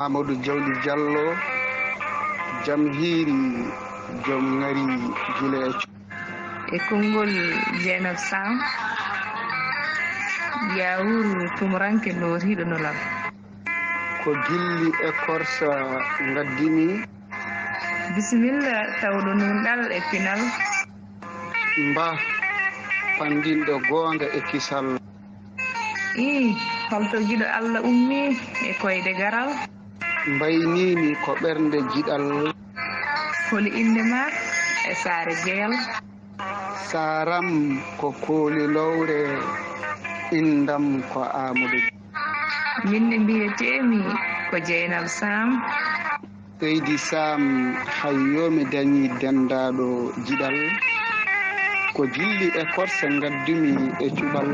Amadou Jawdi Diallo jam hiiri joom ngari gila e konngol Dieynaba Sam yawuru tumuranke loriɗo nolam ko gilli e korsa ngaddimi bisimilla tawɗo nunɗal e pinal mba pandinɗo goonga e kisal holto giɗo Allah ummi e koyɗe garal mbaynimi ko ɓernde jiɗal holi inde ma e saare jeel saram ko kooli lowre indam ko Amadou minne mbiyetemi ko Dieynaba Sam Seydi Sam hayyomi dañi dendaɗo jiɗal ko jilli e korse ngaddumi e cuɓal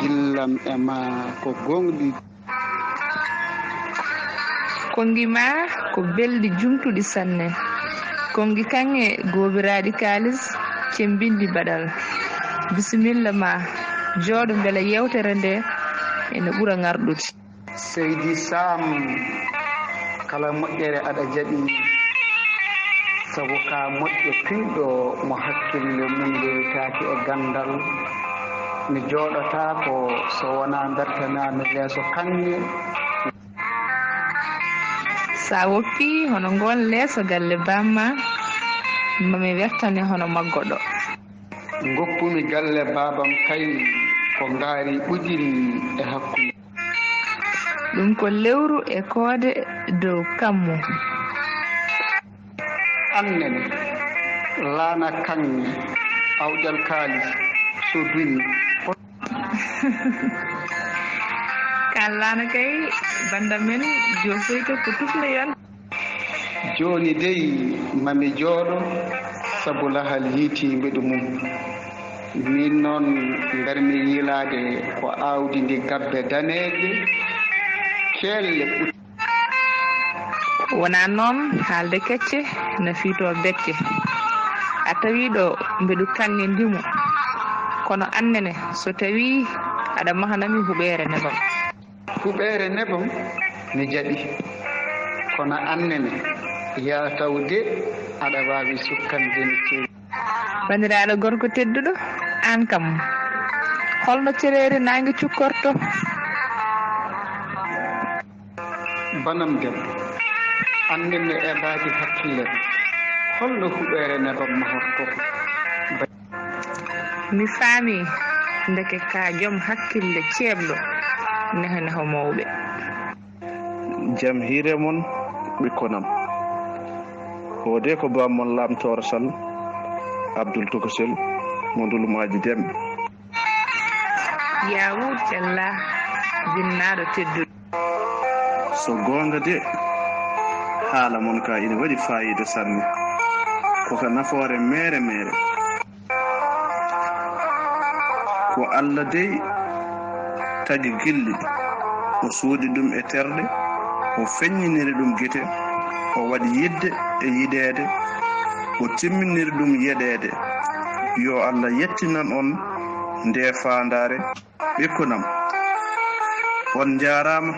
jillam e ma ko gonɗi kongi ma ko belɗi jumtuɗi sanne kongi kange gobiraɗi kalis cembindi baɗal bisimilla ma jooɗo beele yewtere nde ene ɓuura ngarɗude Seydi Sam kala moƴƴere aɗa jaɓi sabu ka moƴƴo piiɗo mo hakkille mum yeytaki e gandal mi jooɗota ko so wona dartanami leeso kanŋe sa woppi hono ngon leeso galle bamma mami wertane hono maggoɗo goppumi galle babam kay ko ngaari ɓujiri e hakkude ɗum ko lewru e koode dow kammu annene laana kanŋe awƴal kaalis so duni kan laana kay banda men jofoyto ko tufloyon joni dey mami jooɗo sabu lahal hiitimbeɗo mum min noon ngarmi yiilade ko awdi ndi gabbe daneje kelle wona noon haalde kecce no fiito becce a tawi ɗo mbeɗu kanŋe ndimo kono annene so tawi aɗa mahanami huɓere nebam huɓere nebam mi jaɓi kono annene ya tawde aɗa wawi sukkande mi ceewi bandiraɗo gorko tedduɗo an kam holno cerere nangue cukkorto banam debbo annene e mbaadi hakkille holno huɓere nebam mahorto mi faami ndeke ka joom hakkille ceebɗo neho mawɓe jam hiire mon ɓikkonam hode ko bammon lamtoro sall Abdoul Tokosel mo ndulumaji demɓe yawur cella jinnaɗo tedduɗo so gonga de haala mon ka ina waɗi fayida sanne koko nafoore mere mere ko Allah dey tagi gilli o suuɗi ɗum e terɗe o feññiniri ɗum gite o waɗi yidde e yiɗede o timminiri ɗum yeɗede yo Allah yettinan on nde fandare ɓikkunam on jarama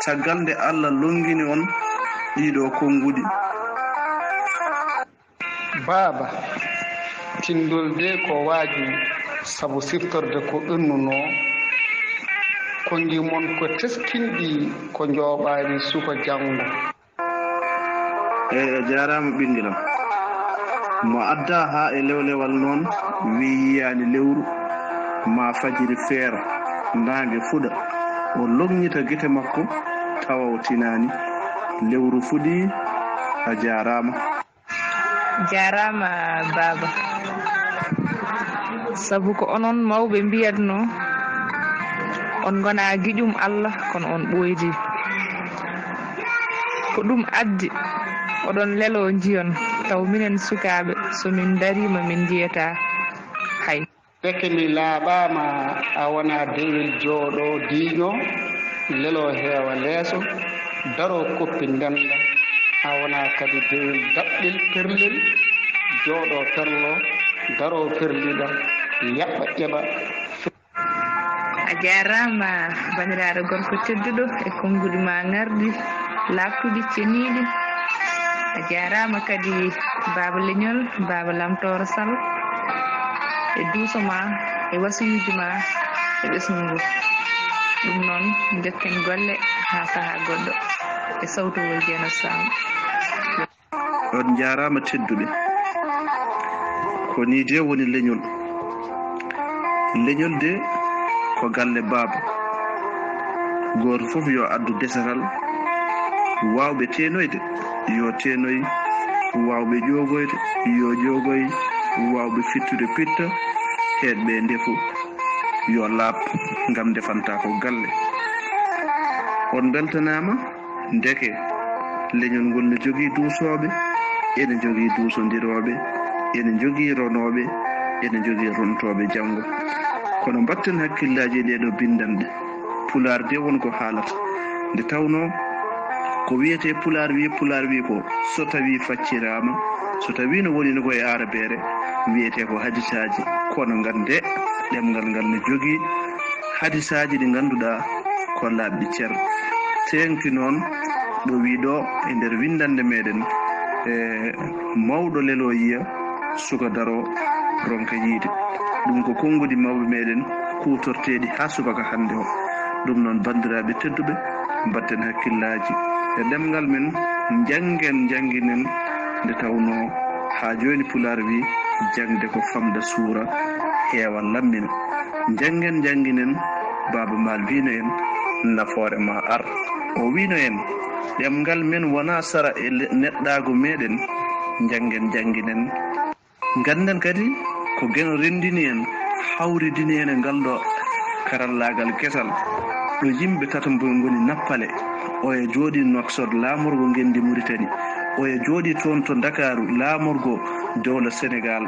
caggal nde Allah longini on ɗiɗo konguɗi baaba tindol de ko waaju sabu siftorde ko ɗonnuno kongi mon ko teskinɗi ko jooɓaani suka janngo eyi a jarama ɓingilam mo adda ha e lewlewal noon wi yiyani lewru ma fajiri feera nangue fuɗa o logñita guite makko tawa o tinani lewru fuɗi a jarama baba sabu ko onon mawɓe mbiyatno on gona giƴum Allah kono on ɓoydi ko ɗum addi oɗon lelo jiyon taw minen sukaɓe somin darima min jiyata hay deke mi laaɓama a wona dewel jooɗo diiño lelo heewa leeso daro koppi ndenda a wona kadi dewel daɓɓel perlel jooɗo perlo daro perliɗa yaɓɓa ƴeɓa a jarama bandiraɗo gorko tedduɗo e konngudi ma ngardi laftuɗi ceniɗi. A jarama kadi baba leñol baba lamtoro sall e duuso ma e wasiyuji ma e ɓesnugo. ɗum noon jetten golle ha saaha goɗɗo e sawtowol Dieynaba Samb. on jarama tedduɓe. ko ni de woni leñol. leñol de ko galle baaba. goto fof yo addu desatal wawɓe tenoyde yo tenoy, wawɓe ƴogoyde yo ƴogoy, wawɓe fittude pitta, heɗɓe ndefu yo laab ngam defanta ko galle. on beltanama ndeke leñol ngol ne jogii duusoɓe, ene jogii duusodiroɓe, ene jogii ronoɓe, ene jogii rontoɓe janggo. kono mbatten hakkillaji ɗeɗo bindanɗe. pular de wonko haalata nde tawno ko wiyete pular wi ko so tawi faccirama, so tawi no woni no koye arabere wiyete ko hadisaji. kono gande ɗemgal ngal ne jogii hadisaji ɗi ganduɗa ko labɗi ceer. tenki noon ɗo wiɗo e nder windande meɗen mawɗo lelo yiya suka daro ronka yiide. ɗum ko konngudi mawɓe meɗen kutorteɗi ha subaka hande o. ɗum noon bandiraɓe tedduɓe mbatten hakkillaji e ɗemgal men, janguinen nde tawno ha joni pular wi jangde ko famda suura heewa lammina. janguinen baba mal wino en nafoore ma ar. o wino en ɗemgal men wona sara e neɗɗago meɗen. janguinen ganden kadi ko gen rendini en hawridini en e ngal ɗo karallagal kesal ɗo yimɓe tata goni nappale. o e jooɗi Nouakchott laamorgo gendi Mauritanie, o e jooɗi toon to Dakaru laamorgo dowla Sénégal,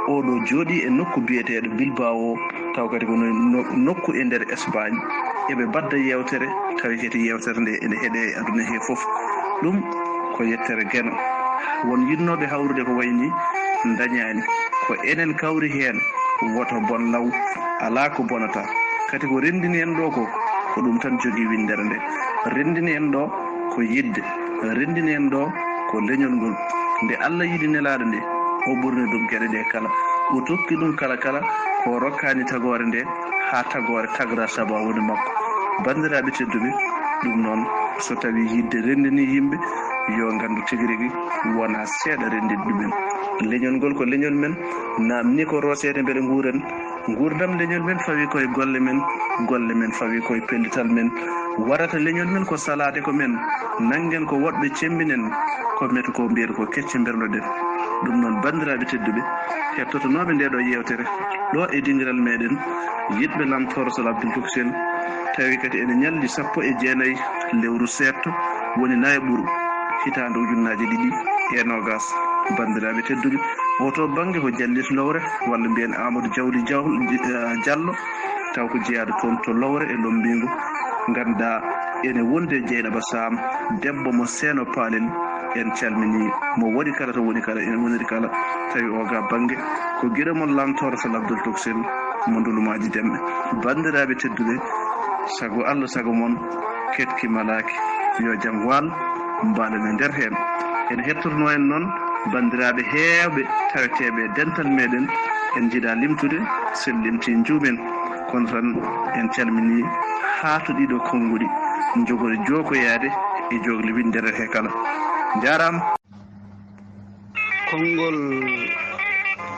oɗo jooɗi e nokku biyeteɗo Bilbao, taw kadi ko nokku e nder Espagne. eɓe badda yewtere tawi heti yewtere nde ene heeɗe aduna he foof. ɗum ko yettere geno. won yinnoɓe hawrude ko wayni dañani, ko enen kawri hen woto bon law, ala ko bonata. kadi ko rendini en ɗo ko ɗum tan jogii windere nde. rendini en ɗo ko yidde, rendini en ɗo ko leñol ngol. nde Allah yiɗi nelaɗo nde o ɓurni ɗum gueɗe ɗe kala, o tokki ɗum kala ko rokkani tagore nde ha tagore tagra sabawude makko. bandiraɓe tedduɓe, ɗum noon so tawi yidde rendini yimɓe yo gandu tigui rigui wona seeɗa rendini ɗumen. leñol ngol ko leñol men, namni ko rosede mbeɗe nguuren. gurdam leñol men fawi koye golle men fawi koye pellital men. warata leñol men ko salade ko men, nangen ko woɗɓe cembinen ko meta ko mbiyata ko kecce bernoɗen. ɗum noon bandiraɓe tedduɓe hettotonoɓe ndeɗo yewtere ɗo e dingiral meɗen yiɗɓe Lamtoro Sall Abdoul Toksel, tawi kadi ene ñalli 19 lewru setto woni nayo ɓuuru hitande ujunnaje 2020. bandiraɓe tedduɓe oto banggue ko Jallis Lowre walla mbiyen Amadou Diawdi Diallo, taw ko jeeyaɗo toon to Lowre e Lombingo. ganduɗa ene wonde Dieynaba Samb, debbo mo seeno paalen. en calmini mo waɗi kala to woni kala, ene woniri kala tawi o ga banggue ko guiɗamon Lamtoro Sall Abdoul Toksel mo ndulumaji demɓe. bandiraɓe tedduɓe, sago Allah sago moon ketki malaki, yo jaam waal mbalen e nder hen. en hettotono en noon bandiraɓe heewɓe taweteɓe dental meɗen, en jiiɗa limtude, sen limti juumen. kono tan en calmini haatu ɗiɗo konguɗi jogori jokoyade e jogli windere he kala. jarama. konngol